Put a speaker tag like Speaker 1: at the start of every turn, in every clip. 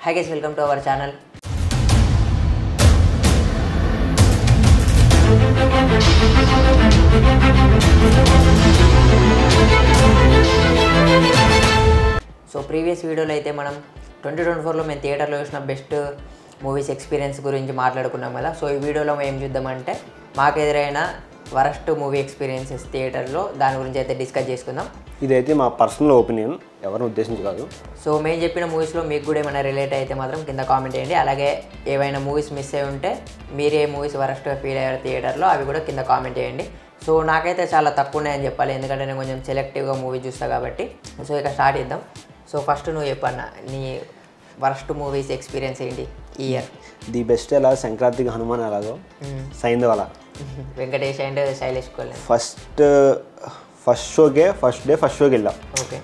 Speaker 1: Hi guys, welcome to our channel. So previous video lo aithe manam 2024 lo men theater lo chusina best movies experience gurinchi maatladukunnam kada. So ee video lo em chuddamante maaku eduraina worst movie experiences theater lo దాని గురించి అయితే discuss చేసుకుందాం.
Speaker 2: ఇదైతే మా personal opinion, ఎవరిని ఉద్దేశించి కాదు.
Speaker 1: So మేము చెప్పిన మూవీస్లో మీకు కూడా ఏమైనా రిలేట్ అయితే మాత్రం కింద కామెంట్ చేయండి. అలాగే ఏవైనా మూవీస్ మిస్ అయి ఉంటే మీరు ఏ మూవీస్ వరస్ట్గా ఫీల్ అయ్యారు థియేటర్లో అవి కూడా కింద కామెంట్ చేయండి. సో నాకైతే చాలా తక్కువ ఉన్నాయని చెప్పాలి, ఎందుకంటే నేను కొంచెం సెలెక్టివ్గా మూవీ చూస్తాను కాబట్టి. సో ఇక స్టార్ట్ చేద్దాం. సో ఫస్ట్ నువ్వు చెప్పన్నా నీ వరస్ట్ మూవీస్ ఎక్స్పీరియన్స్ ఏంటి ఈ ఇయర్?
Speaker 2: ది బెస్ట్ ఎలా సంక్రాంతికి హనుమాన్ ఎలాగో సైంధవ్ అలా
Speaker 1: Venkatesh and Shailesh coal
Speaker 2: first షోకి వెళ్ళాం.
Speaker 1: ఓకే,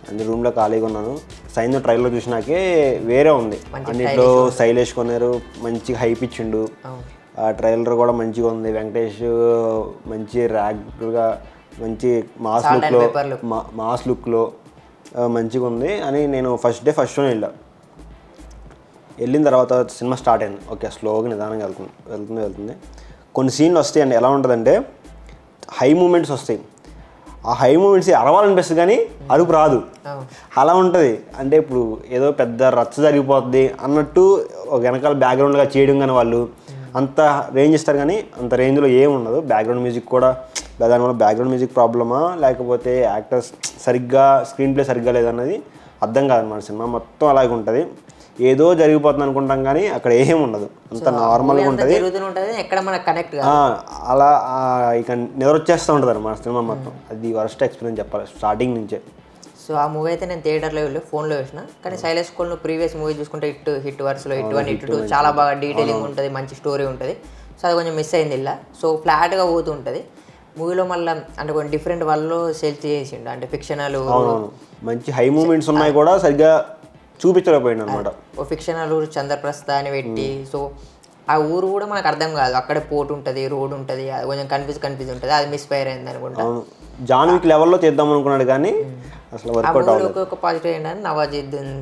Speaker 2: అన్ని రూమ్లో ఖాళీగా ఉన్నాను. సైంధవ్ ట్రైలర్ చూసినాకే వేరే ఉంది. అన్నిట్లో శైలేష్ కొన్నారు, మంచిగా హైప్ ఇచ్చిండు. ఆ ట్రైలర్ కూడా మంచిగా ఉంది. వెంకటేష్ మంచి ర్యాగ్గా మంచి మాస్ లుక్లో మంచిగా ఉంది అని నేను ఫస్ట్ షోనే వెళ్ళిన తర్వాత సినిమా స్టార్ట్ అయింది. ఓకే, స్లోగా నిదానంగా వెళ్తుంది. కొన్ని సీన్లు వస్తాయండి, ఎలా ఉంటుందంటే హై మూమెంట్స్ వస్తాయి. ఆ హై మూమెంట్స్ అరవాలనిపిస్తుంది కానీ అరుపు రాదు, అలా ఉంటుంది. అంటే ఇప్పుడు ఏదో పెద్ద రచ్చ జరిగిపోతుంది అన్నట్టు ఒక వెనకాల బ్యాక్గ్రౌండ్గా చేయడం కానీ వాళ్ళు అంత రేంజ్ ఇస్తారు, కానీ అంత రేంజ్లో ఏమి ఉండదు. బ్యాక్గ్రౌండ్ మ్యూజిక్ కూడా దానివల్ల బ్యాక్గ్రౌండ్ మ్యూజిక్ ప్రాబ్లమా లేకపోతే యాక్టర్స్ సరిగ్గా స్క్రీన్ ప్లే సరిగ్గా లేదన్నది అర్థం కాదన్నమాట. సినిమా మొత్తం అలాగే ఉంటుంది, ఏదో జరిగిపోతుంది అనుకుంటాం కానీ అక్కడ ఏం ఉండదు, అంత నార్మల్గా ఉంటుంది. అలా ఇక నిద్ర వచ్చేస్తూ ఉంటుంది అన్నమాట సినిమా మొత్తం. అది వరస్ట్ ఎక్స్పీరియన్స్ చెప్పాలి స్టార్టింగ్ నుంచే.
Speaker 1: సో ఆ మూవీ అయితే నేను థియేటర్లో వెళ్ళి ఫోన్లో వేసిన, కానీ శైలేష్ కోల్ ప్రీవియస్ మూవీ చూసుకుంటే హిట్ వర్స్లో హిట్ 1 హిట్ 2 చాలా బాగా డీటెయిలింగ్ ఉంటుంది, మంచి స్టోరీ ఉంటుంది. సో అది కొంచెం మిస్ అయింది ఇలా. సో ఫ్లాట్గా పోతూ ఉంటుంది మూవీలో. మళ్ళీ అంటే కొన్ని డిఫరెంట్ వాళ్ళు సెలెక్ట్ చేసిండు, అంటే ఫిక్షనల్
Speaker 2: మంచి హై మూమెంట్స్ ఉన్నాయి కూడా సరిగ్గా చూపించలేకపోయింది అనమాట.
Speaker 1: ఓ ఫిక్షనల్ ఊరు చంద్రప్రస్థ అని పెట్టి, సో ఆ ఊరు కూడా మనకు అర్థం కాదు, అక్కడే పోర్ట్ ఉంటుంది, రోడ్ ఉంటుంది, అది కొంచెం కన్ఫ్యూజ్ ఉంటుంది. అది మిస్ఫైర్ అయింది అనుకుంటా.
Speaker 2: జాన్ విక్ లెవెల్లో చేద్దాం అనుకున్నాడు కానీ అసలు వర్కౌట్ అవ్వలేదు.
Speaker 1: ఒక పాజిటివ్ ఏంటంటే నవాజుద్దీన్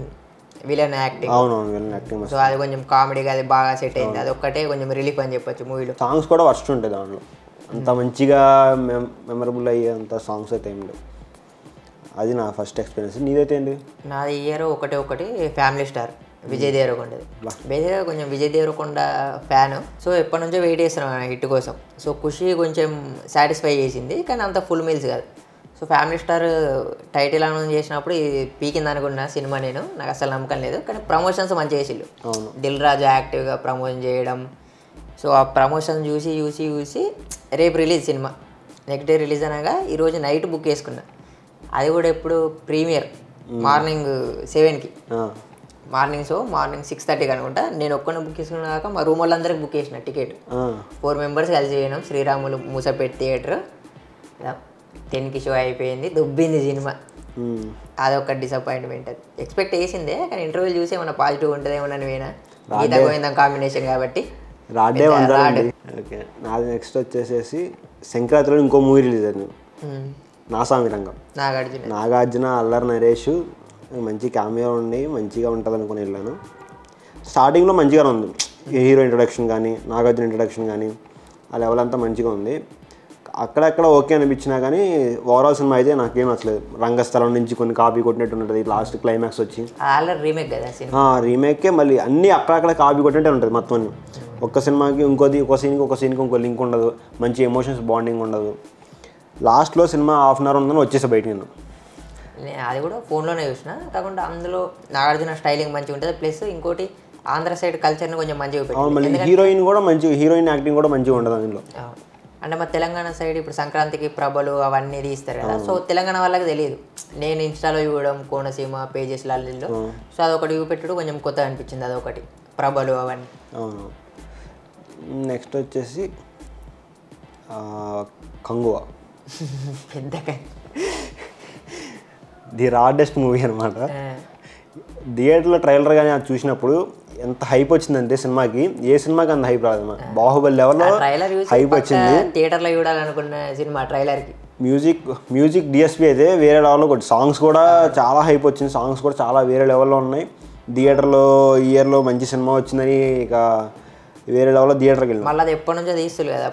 Speaker 1: విలన్ యాక్టింగ్.
Speaker 2: అవునవును, విలన్ యాక్టింగ్.
Speaker 1: సో అది కొంచెం కామెడీగా అది బాగా సెట్ అయింది. అది ఒక్కటే కొంచెం రిలీఫ్ అని చెప్పొచ్చు మూవీలో.
Speaker 2: సాంగ్స్ కూడా వర్స్ట్ ఉంటాయి దాంట్లో, అంత మంచిగా మెమరబుల్ అయ్యే అంత సాంగ్స్ అయితే ఏం లేవు. అది నా ఫస్ట్ ఎక్స్పీరియన్స్. నీదైతే ఏంటి?
Speaker 1: నాది ఇయర్ ఒకటి ఫ్యామిలీ స్టార్ విజయ్ దేవరకొండ. బేసిక్గా కొంచెం విజయ్ దేవరకొండ ఫ్యాన్. సో ఎప్పటి నుంచో వెయిట్ చేస్తున్నాను హిట్ కోసం. సో ఖుషి కొంచెం సాటిస్ఫై చేసింది, కానీ అంత ఫుల్ మీల్స్ కాదు. So family star title announce చేసినప్పుడు ఇది పీకింది అనుకున్న సినిమా, నాకు అసలు నమ్మకం లేదు. కానీ ప్రమోషన్స్ మంచిగా చేసిళ్ళు. దిల్ రాజు యాక్టివ్గా ప్రమోషన్ చేయడం. సో ఆ ప్రమోషన్ చూసి రేపు release cinema, next day release అనగా ఈరోజు నైట్ బుక్ చేసుకున్నా. అది కూడా ఎప్పుడు ప్రీమియర్ మార్నింగ్ 7కి, మార్నింగ్ 6:30కి అనుకుంటా. నేను ఒక్కనే బుక్ చేసుకున్నా కాక మా రూమ్ వాళ్ళందరికీ బుక్ చేసిన టికెట్. 4 మెంబర్స్ కలిసి పోయినాం. శ్రీరాములు మూసపేట థియేటర్. 10కి షో అయిపోయింది, దుబ్బింది సినిమా. అదొక డిసప్పాయింట్మెంట్. అది ఎక్స్పెక్ట్ చేసిందే, కానీ ఇంటర్వ్యూ చూసి ఏమన్నా పాజిటివ్ ఉంటుంది ఏమన్నా పోయినా. గీతా గోవిందం కాంబినేషన్ కాబట్టి
Speaker 2: ఓకే. నాది నెక్స్ట్ వచ్చేసేసి సంక్రాంతిలో ఇంకో మూవీ రిలీజ్ అయింది, నాసామి రంగం. నాగార్జున అల్లరి నరేష్ మంచి క్యామియో ఉండి మంచిగా ఉంటుంది అనుకుని వెళ్ళాను. స్టార్టింగ్లో మంచిగానే ఉంది, హీరో ఇంట్రడక్షన్ కానీ నాగార్జున ఇంట్రడక్షన్ కానీ ఆ లెవెల్ అంతా మంచిగా ఉంది. అక్కడక్కడ ఓకే అనిపించినా కానీ ఓవరాల్ సినిమా అయితే నాకేం నచ్చలేదు. రంగస్థలం నుంచి కొన్ని కాపీ కొట్టినట్టు ఉంటుంది. లాస్ట్ క్లైమాక్స్ వచ్చి రీమేకే మళ్ళీ అన్నీ అక్కడక్కడ కాపీ కొట్టినట్టే ఉంటుంది మొత్తం. ఒక్క సినిమాకి ఒక సీన్కి ఇంకో లింక్ ఉండదు, మంచి ఎమోషన్స్ బాండింగ్ ఉండదు. లాస్ట్లో సినిమా హాఫ్ అన్ అవర్ ఉందని వచ్చేసా బయట. నేను
Speaker 1: అది కూడా ఫోన్లోనే చూసిన, కాకుండా అందులో నాగార్జున స్టైలింగ్ మంచిగా ఉంటుంది. ప్లస్ ఇంకోటి ఆంధ్ర సైడ్ కల్చర్ని కొంచెం మంచిగా పెట్టారు.
Speaker 2: మళ్ళీ హీరోయిన్ యాక్టింగ్ కూడా మంచిగా ఉండదు అందులో.
Speaker 1: అంటే మా తెలంగాణ సైడ్ ఇప్పుడు సంక్రాంతికి ప్రభలు అవన్నీ తీస్తారు కదా. సో తెలంగాణ వాళ్ళకి తెలియదు. నేను ఇన్స్టాలో చూడడం కోనసీమ పేజెస్లలో, సో అదొకటి చూపెట్టడం కొంచెం కొత్తగా అనిపించింది. అదొకటి ప్రభలు అవన్నీ.
Speaker 2: అవును. నెక్స్ట్ వచ్చేసి కంగువా.
Speaker 1: పెద్దగా
Speaker 2: ది రాడెస్ట్ మూవీ అనమాట. థియేటర్లో ట్రైలర్ కానీ అది చూసినప్పుడు ఎంత హైప్ వచ్చిందంటే సినిమాకి, ఏ సినిమాకి అంత హైప్ రాదు. బాహుబలి లెవెల్లో హైప్ వచ్చింది
Speaker 1: థియేటర్లో చూడాలనుకున్న సినిమా ట్రైలర్కి.
Speaker 2: మ్యూజిక్ డిఎస్పీ అయితే వేరే లెవెల్లో కొట్టి, సాంగ్స్ కూడా చాలా హైప్ వచ్చింది. సాంగ్స్ కూడా చాలా వేరే లెవెల్లో ఉన్నాయి. థియేటర్లో ఇయర్లో మంచి సినిమా వచ్చిందని ఇక వేరే లెవెల్లో థియేటర్కి వెళ్ళాం.
Speaker 1: మళ్ళీ అది ఎప్పటి నుంచో తీస్తులు కదా,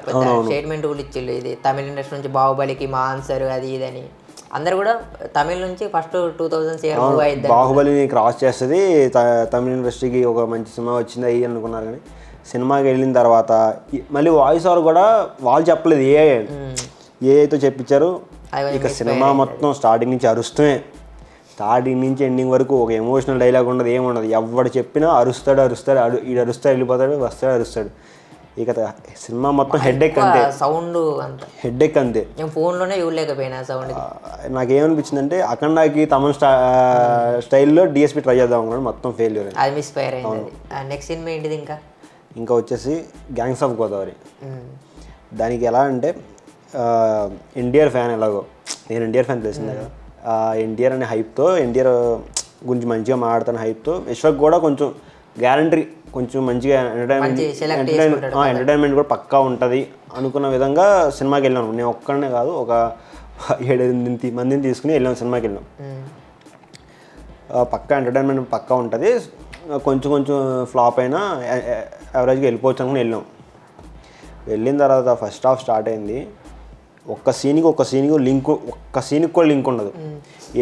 Speaker 1: స్టేట్మెంట్ కూడా ఇచ్చిళ్ళు, ఇది తమిళ ఇండస్ట్రీ నుంచి బాహుబలికి మా ఆన్సర్ అది ఇదని. అందరు కూడా తమిళ నుంచి ఫస్ట్ 2000 ఇయర్ మూవ్ అయింది,
Speaker 2: బాహుబలిని క్రాస్ చేస్తుంది, తమిళ ఇండస్ట్రీకి ఒక మంచి సినిమా వచ్చింది అయ్యి అనుకున్నారు. కానీ సినిమాకి వెళ్ళిన తర్వాత మళ్ళీ వాయిస్ ఓవర్ కూడా వాళ్ళు చెప్పలేదు, ఏఐతో చెప్పించారు. ఇక సినిమా మొత్తం స్టార్టింగ్ నుంచి అరుస్తూనే, స్టార్టింగ్ నుంచి ఎండింగ్ వరకు ఒక ఎమోషనల్ డైలాగ్ ఉండదు, ఏముండదు. ఎవడు చెప్పినా అరుస్తాడు, ఈడు అరుస్తాడు, వెళ్ళిపోతాడు, వస్తాడు, అరుస్తాడు. ఇక సినిమా మొత్తం హెడ్ఏక్ అంతే,
Speaker 1: సౌండ్ అంత
Speaker 2: హెడ్ఏక్ అంతే.
Speaker 1: నేను ఫోన్లోనే చూడలేకపోయినా సౌండ్.
Speaker 2: నాకేమనిపించింది అంటే అఖండాకి తమిళ స్టైల్లో డిఎస్పి ట్రై చేద్దాం అనుకున్నాడు, మొత్తం ఫెయిల్యూర్.
Speaker 1: అది మిస్ఫైర్ అయింది. నెక్స్ట్ సినిమా ఏంటిది
Speaker 2: ఇంకా వచ్చేసి గ్యాంగ్స్ ఆఫ్ గోదావరి. దానికి ఎలా అంటే ఎన్టీఆర్ ఫ్యాన్, ఎలాగో నేను ఎన్టీఆర్ ఫ్యాన్ తెలిసిందే కదా, ఎన్టీఆర్ అనే హైప్తో, ఎన్టీఆర్ గురించి మంచిగా మాట్లాడుతున్న హైప్తో విశ్వక్ కూడా కొంచెం గ్యారంటీ, కొంచెం మంచిగా ఎంటర్టైన్మెంట్ కూడా పక్కా ఉంటుంది అనుకున్న విధంగా సినిమాకి వెళ్ళాను. నేను ఒక్కడనే కాదు, ఒక 7-8 మందిని తీసుకుని వెళ్ళాను సినిమాకి వెళ్ళాం. పక్కా ఎంటర్టైన్మెంట్ పక్కా ఉంటుంది, కొంచెం కొంచెం ఫ్లాప్ అయినా యావరేజ్గా వెళ్ళిపోవచ్చు అనుకుని వెళ్ళాం. వెళ్ళిన తర్వాత ఫస్ట్ హాఫ్ స్టార్ట్ అయింది, ఒక్క సీన్కి లింక్, ఒక్క సీన్కి కూడా లింక్ ఉండదు.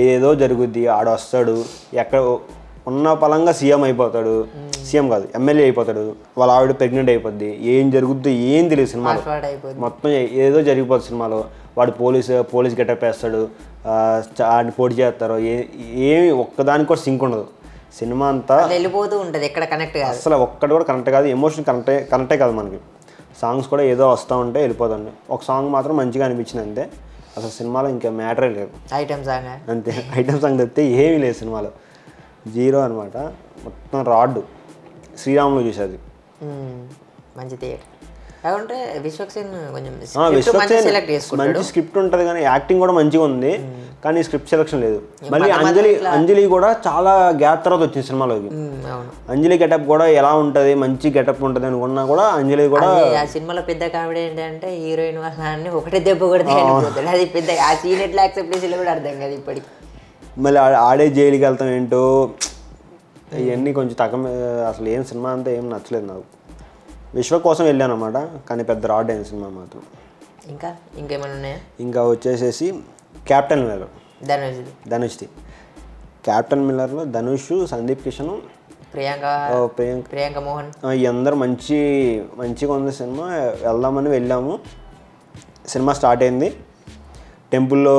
Speaker 2: ఏదో జరుగుద్ది, ఆడ వస్తాడు, ఎక్కడ ఉన్న పలంగా సీఎం అయిపోతాడు, సీఎం కాదు ఎమ్మెల్యే అయిపోతాడు, వాళ్ళ ఆవిడ ప్రెగ్నెంట్ అయిపోద్ది, ఏం జరుగుద్దో ఏం తెలియదు సినిమాలో, మొత్తం ఏదో జరిగిపోతుంది సినిమాలో. వాడు పోలీస్ గెటప్ వేస్తాడు, పోటీ చేస్తారు, ఏమి ఒక్కదానికి కూడా సింక్ ఉండదు. సినిమా అంతా
Speaker 1: వెళ్ళిపోతూ ఉంటుంది, ఎక్కడ కనెక్ట్ కాదు,
Speaker 2: అసలు ఒక్కటి కూడా కనెక్ట్ కాదు, ఎమోషన్ కనెక్టే కాదు మనకి. సాంగ్స్ కూడా ఏదో వస్తూ ఉంటే వెళ్ళిపోతుంది. ఒక సాంగ్ మాత్రం మంచిగా అనిపించింది అంతే, అసలు సినిమాలో ఇంకా మ్యాటరే లేదు.
Speaker 1: ఐటమ్ సాంగ్
Speaker 2: అంతే, ఐటమ్ సాంగ్ తప్పితే ఏమీ లేదు సినిమాలో, జీరో అనమాట. మొత్తం రాడ్డు శ్రీరాములు చూసేది.
Speaker 1: మంచి థియేటర్ కాకుంటే విశ్వక్సేన్ కొంచెం
Speaker 2: మంచి స్క్రిప్ట్ ఉంటుంది, కానీ యాక్టింగ్ కూడా మంచిగా ఉంది, కానీ స్క్రిప్ట్ సెలెక్షన్ లేదు. మళ్ళీ అంజలి కూడా చాలా గ్యాప్ తర్వాత వచ్చింది సినిమాలోకి. అంజలి గెటప్ కూడా ఎలా ఉంటుంది, మంచి గెటప్ ఉంటుంది అనుకున్నా కూడా అంజలి కూడా
Speaker 1: ఆ సినిమాలో పెద్ద కామెడీ ఏంటంటే హీరోయిన్ వాళ్ళని ఒకటే దెబ్బ కొడితే వెళ్ళిపోతుంది. అది పెద్ద ఆ సీన్ ఎట్లా యాక్సెప్ట్ చేసి కూడా అర్థం కాదు ఇప్పటికి.
Speaker 2: మళ్ళీ ఆడే జైలుకి వెళ్తాం ఏంటో, ఇవన్నీ కొంచెం అసలు ఏం సినిమా అంతా ఏం నచ్చలేదు నాకు. విశ్వ కోసం వెళ్ళాను అనమాట, కానీ పెద్ద రాడ్ అయిన సినిమా మాత్రం.
Speaker 1: ఇంకేమైనా ఉన్నాయా?
Speaker 2: ఇంకా వచ్చేసేసి క్యాప్టెన్ మిల్లర్, ధనుష్ది. క్యాప్టెన్ మిల్లర్లో ధనుష్, సందీప్ కిషన్,
Speaker 1: ప్రియాంక మోహన్,
Speaker 2: ఈ అందరూ మంచిగా ఉంది సినిమా. వెళ్దామని వెళ్ళాము, సినిమా స్టార్ట్ అయింది, టెంపుల్లో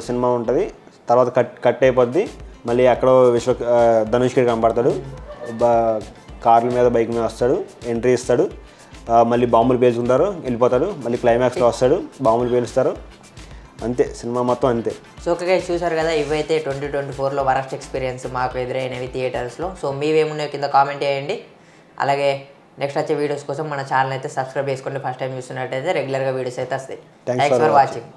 Speaker 2: సినిమా ఉంటుంది, తర్వాత కట్ అయిపోద్ది, మళ్ళీ ఎక్కడో ధనుష్కి కనపడతాడు, కార్ల మీద బైక్ మీద వస్తాడు, ఎంట్రీ ఇస్తాడు, మళ్ళీ బాంబులు పేల్చుకుంటారు, వెళ్ళిపోతాడు, మళ్ళీ క్లైమాక్స్లో వస్తాడు, బాంబులు పేలుస్తారు, అంతే సినిమా మొత్తం అంతే.
Speaker 1: సో ఓకే చూసారు కదా, ఇవైతే 2024లో వరస్ట్ ఎక్స్పీరియన్స్ మాకు ఎదురైనవి థియేటర్స్లో. సో మీవేమున్నాయో కింద కామెంట్ చేయండి. అలాగే నెక్స్ట్ వచ్చే వీడియోస్ కోసం మన ఛానల్ అయితే సబ్స్క్రైబ్ చేసుకోండి. ఫస్ట్ టైం చూస్తున్నట్టయితే రెగ్యులర్గా వీడియోస్ అయితే వస్తాయి. Thanks for watching.